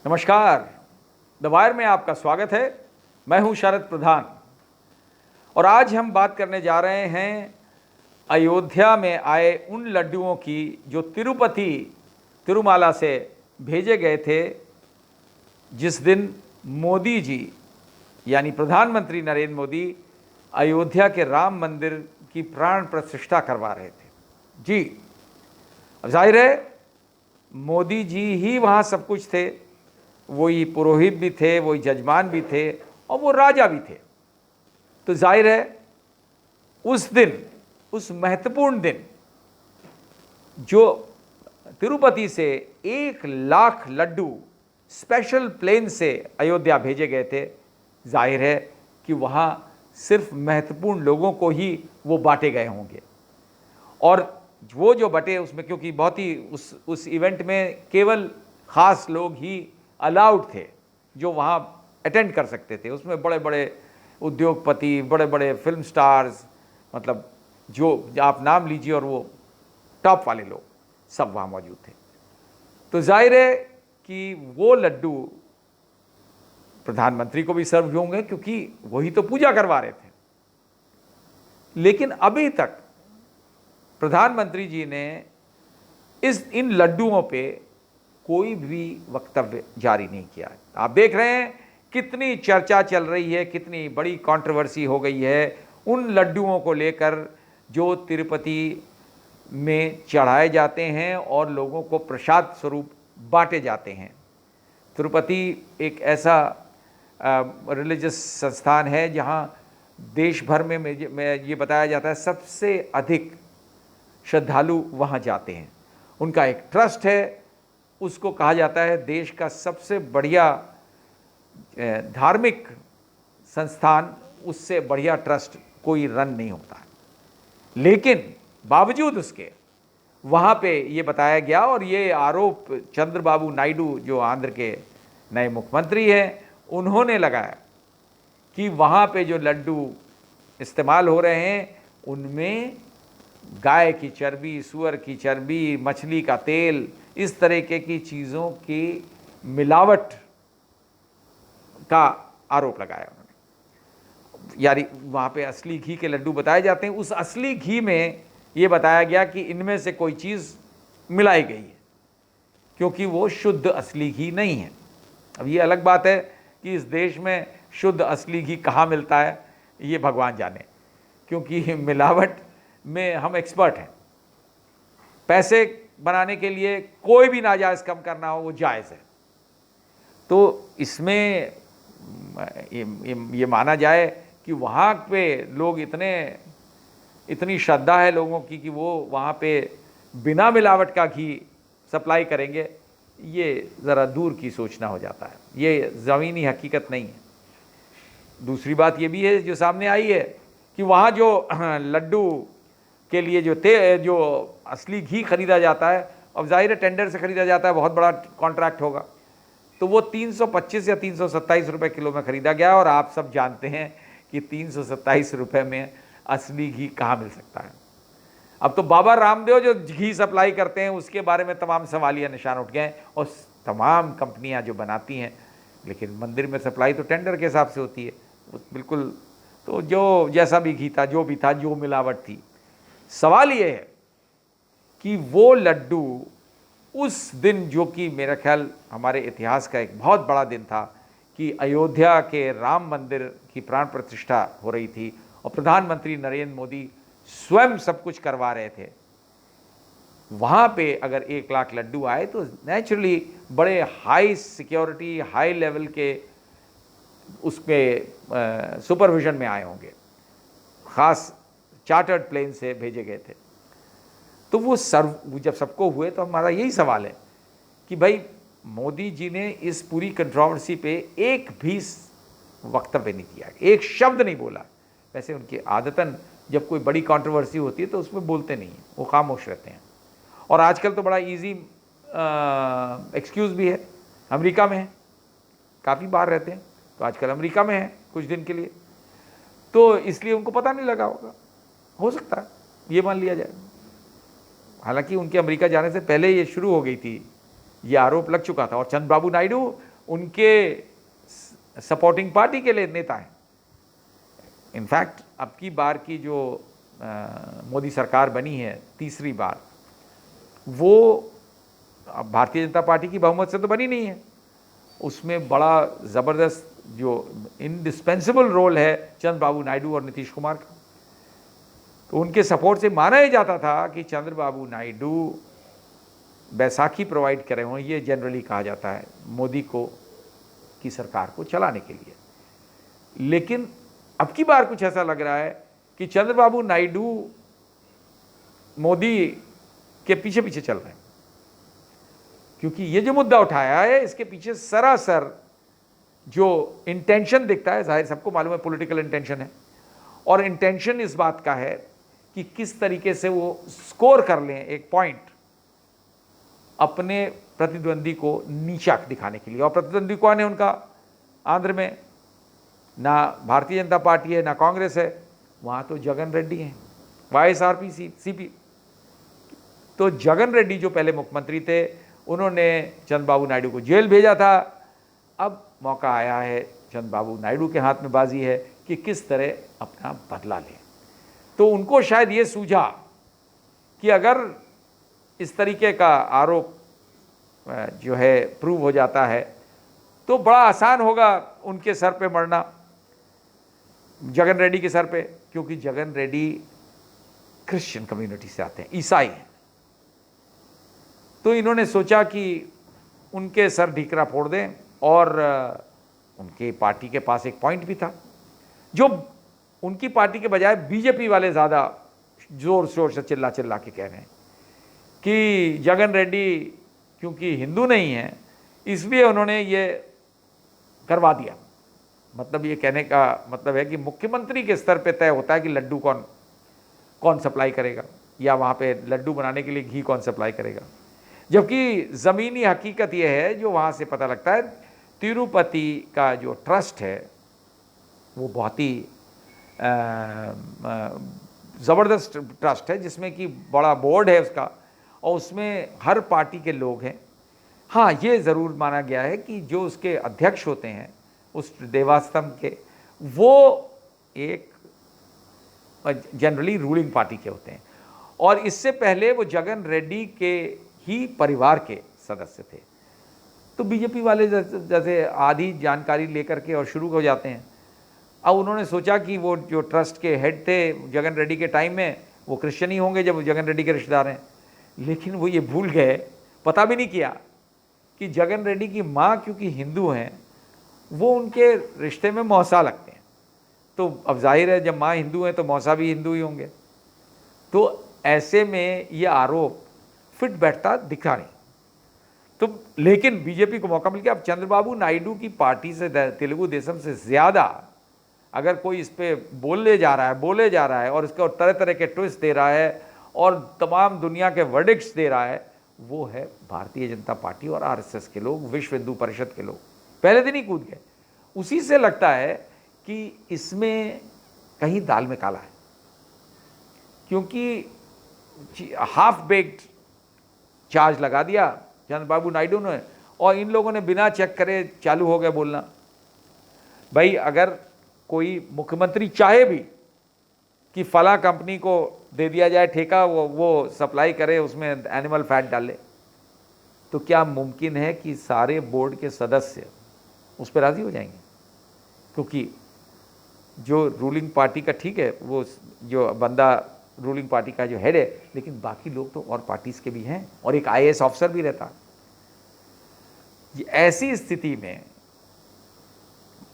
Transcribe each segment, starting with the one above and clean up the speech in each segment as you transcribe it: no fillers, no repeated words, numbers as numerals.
नमस्कार। The wire में आपका स्वागत है। मैं हूं शरद प्रधान और आज हम बात करने जा रहे हैं अयोध्या में आए उन लड्डुओं की जो तिरुपति तिरुमाला से भेजे गए थे, जिस दिन मोदी जी यानी प्रधानमंत्री नरेंद्र मोदी अयोध्या के राम मंदिर की प्राण प्रतिष्ठा करवा रहे थे। जी, अब जाहिर है मोदी जी ही वहाँ सब कुछ थे, वही पुरोहित भी थे, वही जजमान भी थे और वो राजा भी थे। तो जाहिर है उस दिन, उस महत्वपूर्ण दिन जो तिरुपति से 1 लाख लड्डू स्पेशल प्लेन से अयोध्या भेजे गए थे, जाहिर है कि वहाँ सिर्फ महत्वपूर्ण लोगों को ही वो बांटे गए होंगे। और वो जो बटे उसमें, क्योंकि बहुत ही उस इवेंट में केवल ख़ास लोग ही अलाउड थे जो वहाँ अटेंड कर सकते थे। उसमें बड़े बड़े उद्योगपति, बड़े बड़े फिल्म स्टार्स, मतलब जो आप नाम लीजिए, और वो टॉप वाले लोग सब वहाँ मौजूद थे। तो जाहिर है कि वो लड्डू प्रधानमंत्री को भी सर्व होंगे, क्योंकि वही तो पूजा करवा रहे थे। लेकिन अभी तक प्रधानमंत्री जी ने इन लड्डुओं पे कोई भी वक्तव्य जारी नहीं किया है। आप देख रहे हैं कितनी चर्चा चल रही है, कितनी बड़ी कंट्रोवर्सी हो गई है उन लड्डुओं को लेकर जो तिरुपति में चढ़ाए जाते हैं और लोगों को प्रसाद स्वरूप बांटे जाते हैं। तिरुपति एक ऐसा रिलीजियस संस्थान है जहां देश भर में ये बताया जाता है सबसे अधिक श्रद्धालु वहां जाते हैं। उनका एक ट्रस्ट है, उसको कहा जाता है देश का सबसे बढ़िया धार्मिक संस्थान, उससे बढ़िया ट्रस्ट कोई रन नहीं होता है। लेकिन बावजूद उसके वहाँ पे ये बताया गया, और ये आरोप चंद्रबाबू नायडू जो आंध्र के नए मुख्यमंत्री हैं उन्होंने लगाया कि वहाँ पे जो लड्डू इस्तेमाल हो रहे हैं उनमें गाय की चर्बी, सुअर की चर्बी, मछली का तेल, इस तरीके की चीज़ों की मिलावट का आरोप लगाया उन्होंने। यानी वहाँ पे असली घी के लड्डू बताए जाते हैं, उस असली घी में ये बताया गया कि इनमें से कोई चीज़ मिलाई गई है, क्योंकि वो शुद्ध असली घी नहीं है। अब ये अलग बात है कि इस देश में शुद्ध असली घी कहाँ मिलता है ये भगवान जाने, क्योंकि मिलावट में हम एक्सपर्ट हैं। पैसे बनाने के लिए कोई भी नाजायज़ कम करना हो वो जायज़ है। तो इसमें ये माना जाए कि वहाँ पे लोग इतनी श्रद्धा है लोगों की कि वो वहाँ पे बिना मिलावट का घी सप्लाई करेंगे, ये ज़रा दूर की सोचना हो जाता है, ये ज़मीनी हकीकत नहीं है। दूसरी बात ये भी है जो सामने आई है कि वहाँ जो लड्डू के लिए जो असली घी खरीदा जाता है, अब जाहिर है टेंडर से खरीदा जाता है, बहुत बड़ा कॉन्ट्रैक्ट होगा, तो वो 325 या 327 रुपये किलो में खरीदा गया। और आप सब जानते हैं कि 327 रुपये में असली घी कहाँ मिल सकता है। अब तो बाबा रामदेव जो घी सप्लाई करते हैं उसके बारे में तमाम सवालिया निशान उठ गए हैं, और तमाम कंपनियां जो बनाती हैं, लेकिन मंदिर में सप्लाई तो टेंडर के हिसाब से होती है बिल्कुल। तो जो जैसा भी घी था, जो भी था, जो मिलावट थी, सवाल ये है कि वो लड्डू उस दिन, जो कि मेरा ख्याल हमारे इतिहास का एक बहुत बड़ा दिन था कि अयोध्या के राम मंदिर की प्राण प्रतिष्ठा हो रही थी और प्रधानमंत्री नरेंद्र मोदी स्वयं सब कुछ करवा रहे थे, वहाँ पे अगर 1 लाख लड्डू आए तो नेचुरली बड़े हाई सिक्योरिटी, हाई लेवल के उसके सुपरविजन में आए होंगे, ख़ास चार्टर्ड प्लेन से भेजे गए थे। तो वो जब सबको हुए तो हमारा यही सवाल है कि भाई मोदी जी ने इस पूरी कंट्रोवर्सी पे एक भी वक्तव्य नहीं किया, एक शब्द नहीं बोला। वैसे उनकी आदतन जब कोई बड़ी कंट्रोवर्सी होती है तो उसमें बोलते नहीं हैं, वो खामोश रहते हैं। और आजकल तो बड़ा इजी एक्सक्यूज़ भी है, अमेरिका में है, काफ़ी बाहर रहते हैं, तो आजकल अमेरिका में है कुछ दिन के लिए, तो इसलिए उनको पता नहीं लगा होगा, हो सकता है ये मान लिया जाए। हालांकि उनके अमेरिका जाने से पहले ये शुरू हो गई थी, ये आरोप लग चुका था, और चंद्रबाबू नायडू उनके सपोर्टिंग पार्टी के लिए नेता हैं। इनफैक्ट अब की बार की जो मोदी सरकार बनी है तीसरी बार, वो अब भारतीय जनता पार्टी की बहुमत से तो बनी नहीं है, उसमें बड़ा ज़बरदस्त जो इंडिस्पेंसिबल रोल है चंद्रबाबू नायडू और नीतीश कुमार का। तो उनके सपोर्ट से माना ही जाता था कि चंद्रबाबू नायडू बैसाखी प्रोवाइड करे हों, ये जनरली कहा जाता है मोदी को की सरकार को चलाने के लिए। लेकिन अब की बार कुछ ऐसा लग रहा है कि चंद्रबाबू नायडू मोदी के पीछे पीछे चल रहे हैं, क्योंकि ये जो मुद्दा उठाया है इसके पीछे सरासर जो इंटेंशन दिखता है, जाहिर सबको मालूम है पॉलिटिकल इंटेंशन है, और इंटेंशन इस बात का है कि किस तरीके से वो स्कोर कर लें एक पॉइंट अपने प्रतिद्वंदी को नीचा दिखाने के लिए। और प्रतिद्वंदी कौन है उनका? आंध्र में ना भारतीय जनता पार्टी है ना कांग्रेस है, वहाँ तो जगन रेड्डी हैं, YSRP CP। तो जगन रेड्डी जो पहले मुख्यमंत्री थे, उन्होंने चंद्रबाबू नायडू को जेल भेजा था। अब मौका आया है, चंद्रबाबू नायडू के हाथ में बाजी है कि किस तरह अपना बदला लें। तो उनको शायद ये सूझा कि अगर इस तरीके का आरोप जो है प्रूव हो जाता है तो बड़ा आसान होगा उनके सर पे मरना, जगन रेड्डी के सर पे, क्योंकि जगन रेड्डी क्रिश्चियन कम्युनिटी से आते हैं, ईसाई हैं। तो इन्होंने सोचा कि उनके सर ढीकरा फोड़ दें, और उनके पार्टी के पास एक पॉइंट भी था जो उनकी पार्टी के बजाय बीजेपी वाले ज़्यादा जोर शोर से चिल्ला चिल्ला के कह रहे हैं कि जगन रेड्डी क्योंकि हिंदू नहीं है इसलिए उन्होंने ये करवा दिया। मतलब ये कहने का मतलब है कि मुख्यमंत्री के स्तर पे तय होता है कि लड्डू कौन सप्लाई करेगा, या वहाँ पे लड्डू बनाने के लिए घी कौन सप्लाई करेगा। जबकि ज़मीनी हकीकत यह है जो वहाँ से पता लगता है, तिरुपति का जो ट्रस्ट है वो बहुत ही ज़बरदस्त ट्रस्ट है, जिसमें कि बड़ा बोर्ड है उसका, और उसमें हर पार्टी के लोग हैं। हाँ, ये ज़रूर माना गया है कि जो उसके अध्यक्ष होते हैं उस देवास्तंभ के, वो एक जनरली रूलिंग पार्टी के होते हैं, और इससे पहले वो जगन रेड्डी के ही परिवार के सदस्य थे। तो बीजेपी वाले जैसे आधी जानकारी लेकर के और शुरू हो जाते हैं। अब उन्होंने सोचा कि वो जो ट्रस्ट के हेड थे जगन रेड्डी के टाइम में वो क्रिश्चियन ही होंगे जब जगन रेड्डी के रिश्तेदार हैं, लेकिन वो ये भूल गए, पता भी नहीं किया कि जगन रेड्डी की माँ क्योंकि हिंदू हैं वो उनके रिश्ते में मौसा लगते हैं। तो अब जाहिर है जब माँ हिंदू हैं तो मौसा भी हिंदू ही होंगे। तो ऐसे में ये आरोप फिट बैठता दिखा नहीं। तो लेकिन बीजेपी को मौका मिल गया। अब चंद्रबाबू नायडू की पार्टी से, तेलुगु देशम से ज़्यादा अगर कोई इस पर बोले जा रहा है और इसको तरह तरह के ट्विस्ट दे रहा है और तमाम दुनिया के वर्डिक्ट्स दे रहा है, वो है भारतीय जनता पार्टी और आरएसएस के लोग, विश्व हिंदू परिषद के लोग। पहले दिन ही कूद गए। उसी से लगता है कि इसमें कहीं दाल में काला है, क्योंकि हाफ बेक्ड चार्ज लगा दिया चंद्रबाबू नायडू ने, और इन लोगों ने बिना चेक करे चालू हो गए बोलना। भाई अगर कोई मुख्यमंत्री चाहे भी कि फला कंपनी को दे दिया जाए ठेका, वो सप्लाई करे, उसमें एनिमल फैट डाले, तो क्या मुमकिन है कि सारे बोर्ड के सदस्य उस पर राज़ी हो जाएंगे? क्योंकि जो रूलिंग पार्टी का, ठीक है वो जो बंदा रूलिंग पार्टी का जो हेड है, लेकिन बाकी लोग तो और पार्टीज के भी हैं और एक IAS ऑफिसर भी रहता। ऐसी स्थिति में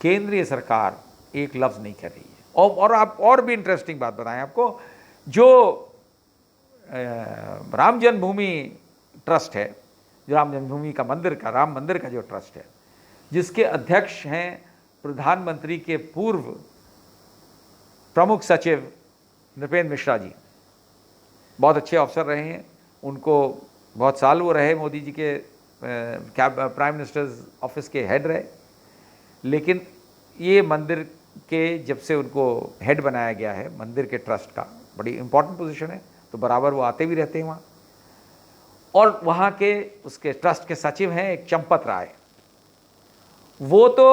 केंद्रीय सरकार एक लफ्ज़ नहीं कह रही है। और आप और भी इंटरेस्टिंग बात बताएं आपको, जो राम जन्मभूमि ट्रस्ट है, जो राम जन्मभूमि का मंदिर का, राम मंदिर का जो ट्रस्ट है, जिसके अध्यक्ष हैं प्रधानमंत्री के पूर्व प्रमुख सचिव नृपेंद्र मिश्रा जी, बहुत अच्छे अफसर रहे हैं, उनको बहुत साल वो रहे, मोदी जी के प्राइम मिनिस्टर्स ऑफिस के हेड रहे। लेकिन ये मंदिर के जब से उनको हेड बनाया गया है मंदिर के ट्रस्ट का, बड़ी इंपॉर्टेंट पोजीशन है, तो बराबर वो आते भी रहते हैं वहाँ। और वहाँ के उसके ट्रस्ट के सचिव हैं एक चंपत राय, वो तो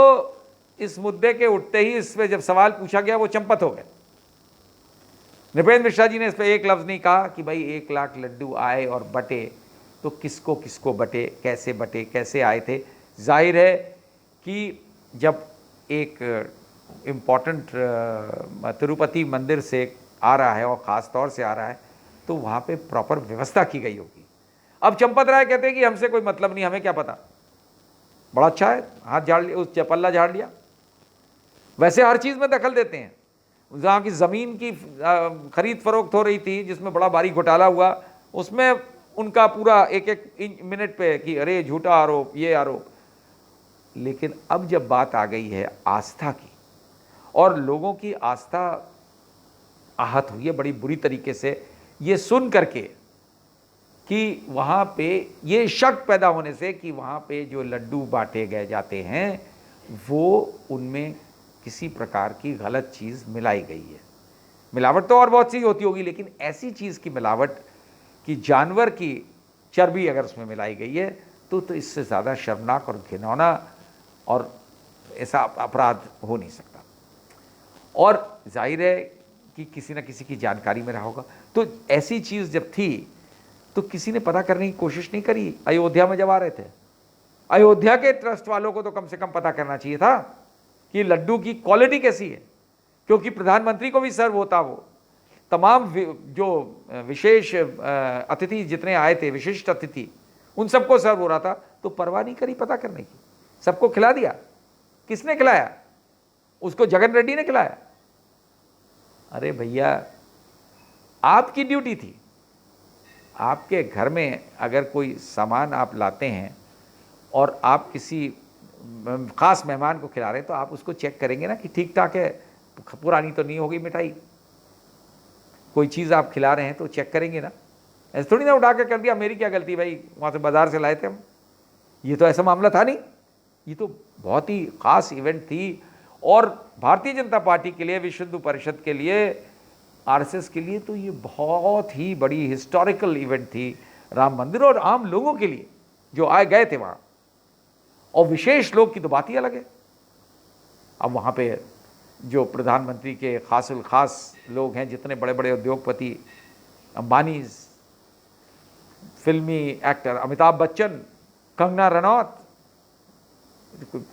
इस मुद्दे के उठते ही इस पे जब सवाल पूछा गया वो चंपत हो गए। नृपेंद्र मिश्रा जी ने इस पर एक लफ्ज नहीं कहा कि भाई 1 लाख लड्डू आए और बटे तो किसको किसको बटे, कैसे आए थे। जाहिर है कि जब एक इम्पॉर्टेंट तिरुपति मंदिर से आ रहा है और ख़ास तौर से आ रहा है तो वहाँ पे प्रॉपर व्यवस्था की गई होगी। अब चंपत राय कहते हैं कि हमसे कोई मतलब नहीं, हमें क्या पता। बड़ा अच्छा है, हाथ झाड़ लिया, उस पल्ला झाड़ लिया। वैसे हर चीज़ में दखल देते हैं। जहाँ की ज़मीन की खरीद फरोख्त हो रही थी जिसमें बड़ा भारी घोटाला हुआ, उसमें उनका पूरा एक एक मिनट पे कि अरे झूठा आरोप, ये आरोप। लेकिन अब जब बात आ गई है आस्था की और लोगों की आस्था आहत हुई है बड़ी बुरी तरीके से, ये सुन करके कि वहाँ पे ये शक पैदा होने से कि वहाँ पे जो लड्डू बांटे गए जाते हैं वो उनमें किसी प्रकार की गलत चीज़ मिलाई गई है। मिलावट तो और बहुत सी होती होगी, लेकिन ऐसी चीज़ की मिलावट कि जानवर की चर्बी अगर उसमें मिलाई गई है तो इससे ज़्यादा शर्मनाक और घिनौना और ऐसा अपराध हो नहीं सकता। और जाहिर है कि किसी न किसी की जानकारी में रहा होगा। तो ऐसी चीज़ जब थी तो किसी ने पता करने की कोशिश नहीं करी। अयोध्या में जब आ रहे थे, अयोध्या के ट्रस्ट वालों को तो कम से कम पता करना चाहिए था कि लड्डू की क्वालिटी कैसी है, क्योंकि प्रधानमंत्री को भी सर्व होता। वो तमाम जो विशेष अतिथि जितने आए थे, विशिष्ट अतिथि, उन सबको सर्व हो रहा था। तो परवाह नहीं करी पता करने की, सबको खिला दिया। किसने खिलाया? उसको जगन रेड्डी ने खिलाया। अरे भैया, आपकी ड्यूटी थी। आपके घर में अगर कोई सामान आप लाते हैं और आप किसी ख़ास मेहमान को खिला रहे हैं तो आप उसको चेक करेंगे ना कि ठीक ठाक है, पुरानी तो नहीं हो गई मिठाई। कोई चीज़ आप खिला रहे हैं तो चेक करेंगे ना, ऐसे थोड़ी ना उठा के कर दिया मेरी क्या गलती भाई, वहाँ से बाज़ार से लाए थे हम। ये तो ऐसा मामला था नहीं। ये तो बहुत ही ख़ास इवेंट थी और भारतीय जनता पार्टी के लिए, विश्व हिंदू परिषद के लिए, आरएसएस के लिए तो ये बहुत ही बड़ी हिस्टोरिकल इवेंट थी। राम मंदिर और आम लोगों के लिए जो आए गए थे वहाँ, और विशेष लोग की तो बात ही अलग है। अब वहाँ पे जो प्रधानमंत्री के खास लोग हैं, जितने बड़े बड़े उद्योगपति, अंबानी, फिल्मी एक्टर अमिताभ बच्चन, कंगना रनौत,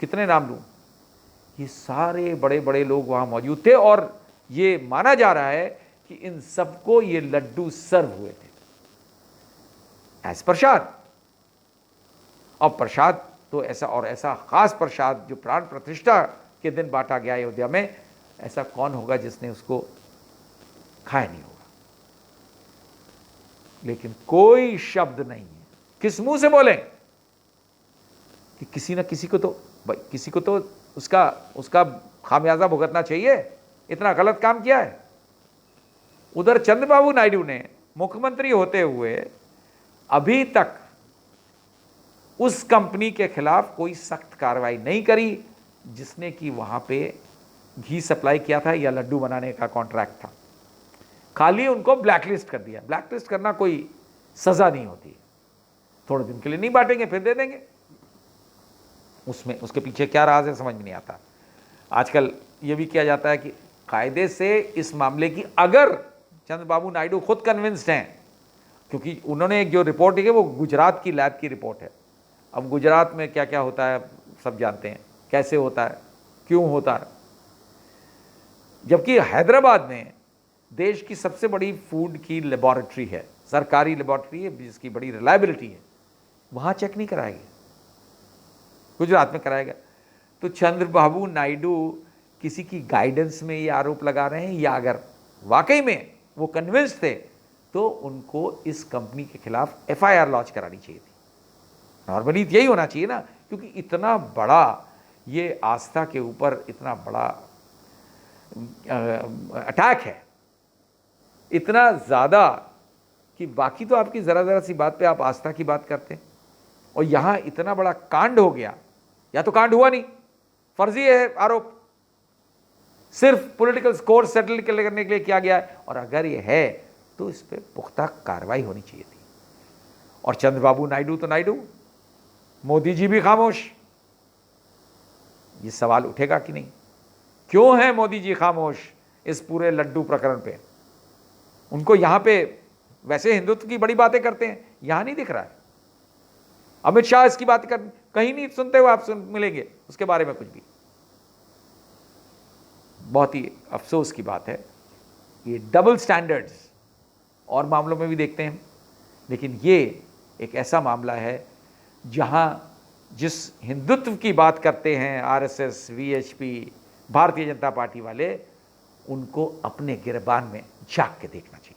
कितने नाम लूँ, ये सारे बड़े बड़े लोग वहाँ मौजूद थे। और ये माना जा रहा है कि इन सबको ये लड्डू सर्व हुए थे एज प्रसाद। और प्रसाद तो ऐसा, और ऐसा खास प्रसाद जो प्राण प्रतिष्ठा के दिन बांटा गया अयोध्या में, ऐसा कौन होगा जिसने उसको खाया नहीं होगा। लेकिन कोई शब्द नहीं है। किस मुंह से बोलें कि किसी ना किसी को तो भाई, किसी को तो उसका खामियाजा भुगतना चाहिए, इतना गलत काम किया है। उधर चंद्रबाबू नायडू ने मुख्यमंत्री होते हुए अभी तक उस कंपनी के खिलाफ कोई सख्त कार्रवाई नहीं करी जिसने कि वहां पे घी सप्लाई किया था या लड्डू बनाने का कॉन्ट्रैक्ट था। खाली उनको ब्लैकलिस्ट कर दिया। ब्लैकलिस्ट करना कोई सजा नहीं होती। थोड़े दिन के लिए नहीं बांटेंगे, फिर दे देंगे। उसमें उसके पीछे क्या राज है समझ में नहीं आता। आजकल ये भी किया जाता है कि कायदे से इस मामले की, अगर चंद्रबाबू नायडू खुद कन्विंस्ड हैं, क्योंकि उन्होंने एक जो रिपोर्ट की है वो गुजरात की लैब की रिपोर्ट है। अब गुजरात में क्या क्या होता है सब जानते हैं, कैसे होता है, क्यों होता है। जबकि हैदराबाद में देश की सबसे बड़ी फूड की लेबोरेटरी है, सरकारी लेबोरेटरी है जिसकी बड़ी रिलायबिलिटी है, वहाँ चेक नहीं कराएगी, गुजरात में कराएगा। तो चंद्रबाबू नायडू किसी की गाइडेंस में ये आरोप लगा रहे हैं, या अगर वाकई में वो कन्विंस थे तो उनको इस कंपनी के खिलाफ एफआईआर लॉन्च करानी चाहिए थी। नॉर्मली यही होना चाहिए ना, क्योंकि इतना बड़ा ये आस्था के ऊपर इतना बड़ा अटैक है, इतना ज़्यादा कि बाकी तो आपकी ज़रा सी बात पे आप आस्था की बात करते हैं, और यहाँ इतना बड़ा कांड हो गया। या तो कांड हुआ नहीं, फर्जी है आरोप, सिर्फ पॉलिटिकल स्कोर सेटल करने के लिए किया गया है, और अगर ये है तो इस पर पुख्ता कार्रवाई होनी चाहिए थी। और चंद्रबाबू नायडू तो नायडू, मोदी जी भी खामोश। ये सवाल उठेगा कि नहीं? क्यों है मोदी जी खामोश इस पूरे लड्डू प्रकरण पे? उनको यहां पे वैसे हिंदुत्व की बड़ी बातें करते हैं, यहां नहीं दिख रहा है। अमित शाह इसकी बात कर, कहीं नहीं सुनते हुए आप मिलेंगे उसके बारे में कुछ भी। बहुत ही अफसोस की बात है। ये डबल स्टैंडर्ड्स और मामलों में भी देखते हैं, लेकिन ये एक ऐसा मामला है जहां जिस हिंदुत्व की बात करते हैं RSS, VHP, Bharatiya Janata party वाले, उनको अपने गिरबान में झांक के देखना चाहिए।